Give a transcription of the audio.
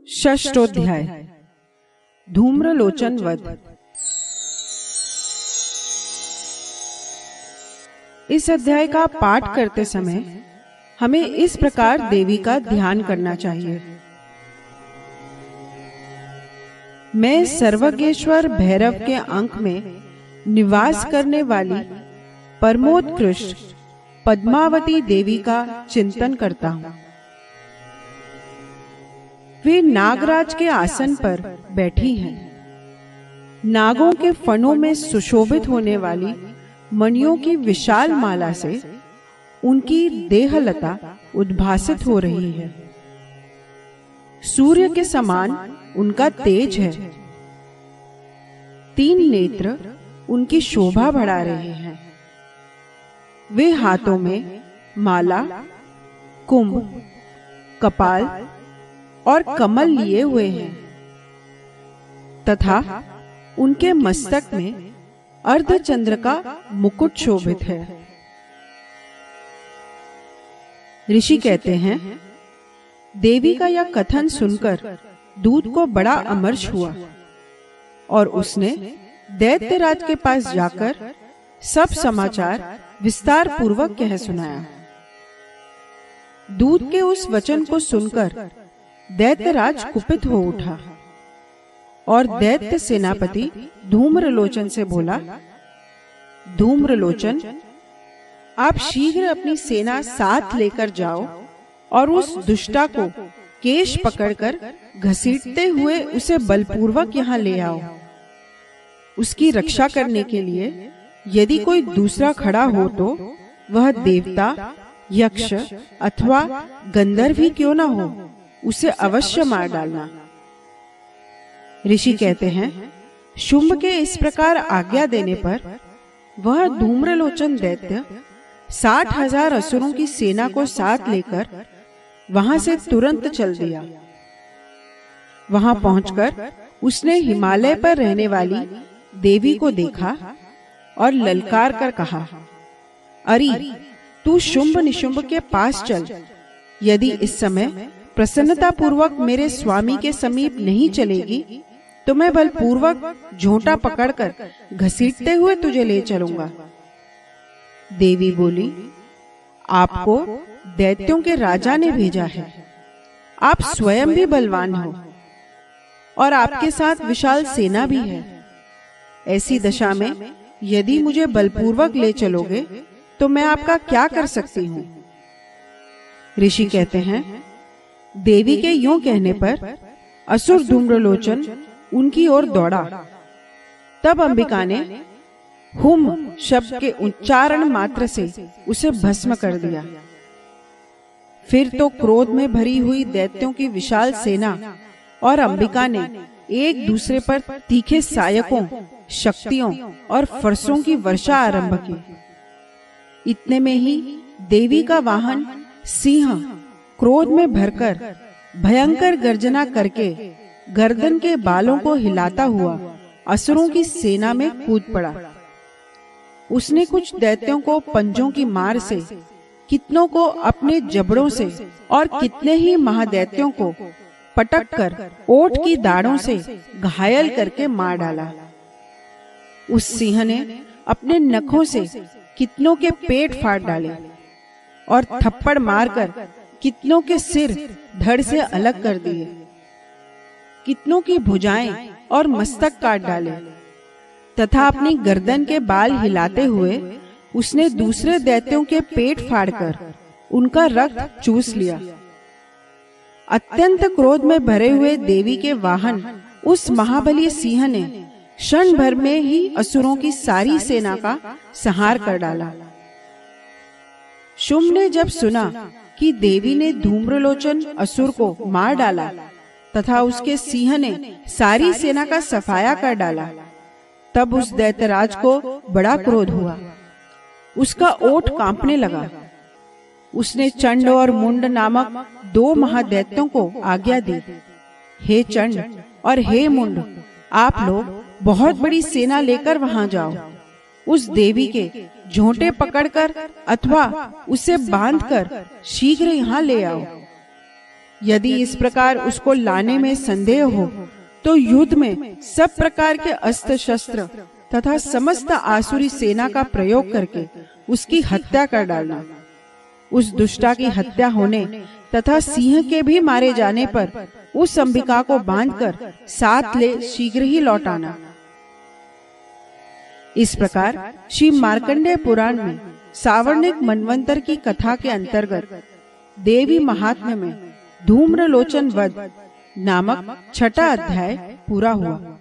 षष्ठोध्याय धूम्रलोचन वध। इस अध्याय का पाठ करते समय हमें इस प्रकार देवी का ध्यान करना चाहिए। मैं सर्वज्ञेश्वर भैरव के अंक में निवास करने वाली परमोत्कृष्ट पद्मावती देवी का चिंतन करता हूँ। वे नागराज के आसन पर बैठी हैं। नागों के फणों में सुशोभित होने वाली मणियों की विशाल माला से उनकी देहलता उद्भासित हो रही है। सूर्य के समान उनका तेज है। 3 नेत्र उनकी शोभा बढ़ा रहे हैं। वे हाथों में माला, कुंभ, कपाल और कमल लिए हुए हैं तथा उनके मस्तक में अर्धचंद्र का मुकुट शोभित है। ऋषि कहते हैं, देवी का यह कथन सुनकर दूत को बड़ा अमर्ष हुआ और उसने दैत्यराज के पास जाकर सब समाचार विस्तार पूर्वक कह सुनाया। दूत के उस वचन को सुनकर दैत्यराज कुपित हो उठा और दैत्य सेनापति धूम्रलोचन से बोला, धूम्रलोचन, आप शीघ्र अपनी सेना साथ लेकर जाओ और उस दुष्टा को केश पकड़कर घसीटते हुए उसे बलपूर्वक यहाँ ले आओ। उसकी रक्षा करने के लिए यदि कोई दूसरा खड़ा हो तो वह देवता, यक्ष अथवा गंधर्व ही क्यों न हो, उसे अवश्य मार डालना। ऋषि कहते हैं, शुंभ के इस प्रकार आज्ञा देने पर वह धूम्रलोचन दैत्य 60,000 असुरों की सेना को साथ लेकर वहां से तुरंत चल दिया। वहां पहुंचकर उसने हिमालय पर रहने वाली देवी को देखा और ललकार कर कहा, अरे तू शुंभ निशुंभ के पास चल। यदि इस समय प्रसन्नता पूर्वक मेरे स्वामी के समीप नहीं चलेगी तो मैं बलपूर्वक झोंटा पकड़कर घसीटते हुए तुझे ले चलूंगा। देवी बोली, आपको दैत्यों के राजा ने भेजा है। आप स्वयं भी बलवान हो और आपके साथ विशाल सेना भी है। ऐसी दशा में यदि मुझे बलपूर्वक ले चलोगे तो मैं आपका क्या कर सकती हूँ। ऋषि कहते हैं, देवी के यूं कहने पर असुर धूम्रलोचन उनकी ओर दौड़ा। तब अंबिका ने हुम शब्द के उच्चारण मात्र से उसे भस्म कर दिया। फिर तो क्रोध में भरी हुई दैत्यों की विशाल सेना और अंबिका ने एक दूसरे पर तीखे सायकों, शक्तियों और फरसों की वर्षा आरंभ की। इतने में ही देवी का वाहन सिंह क्रोध में भरकर भयंकर गर्जना करके गर्दन के बालों को हिलाता हुआ असुरों की सेना में कूद पड़ा। उसने कुछ दैत्यों को पंजों की मार से, कितनों को अपने जबड़ों से और कितने ही महादैत्यों को पटक कर ओठ की दाढ़ों से घायल करके मार डाला। उस सिंह ने अपने नखों से कितनों के पेट फाड़ डाले और थप्पड़ मारकर कितनों के सिर धड़ से अलग कर दिए। कितनों की भुजाएं और मस्तक काट डाले तथा अपनी गर्दन के बाल हिलाते हुए उसने दूसरे दैत्यों के पेट फाड़कर उनका रक्त चूस लिया। अत्यंत क्रोध में भरे हुए देवी के वाहन उस महाबली सिंह ने क्षण भर में ही असुरों की सारी सेना का संहार कर डाला। शुंभ ने जब सुना कि देवी ने धूम्रलोचन असुर को मार डाला तथा उसके सिंह ने सारी सेना का सफाया कर डाला, तब उस दैत्यराज को बड़ा क्रोध हुआ। उसका ओठ कांपने लगा। उसने चंड और मुंड नामक 2 महादैत्यों को आज्ञा दी, हे चंड और हे मुंड, आप लोग बहुत बड़ी सेना लेकर वहां जाओ। उस देवी के झोंटे पकड़कर अथवा उसे बांधकर शीघ्र यहाँ ले आओ। यदि इस प्रकार उसको लाने में संदेह हो तो युद्ध में सब प्रकार के अस्त्र शस्त्र तथा समस्त आसुरी सेना का प्रयोग करके उसकी हत्या कर डालना। उस दुष्टा की हत्या होने तथा सिंह के भी मारे जाने पर उस अंबिका को बांधकर साथ ले शीघ्र ही लौटाना। इस प्रकार श्री मार्कंडेय पुराण में सावर्णिक मनवंतर की कथा के अंतर्गत देवी महात्म्य में धूम्रलोचन वध नामक छठा अध्याय पूरा हुआ।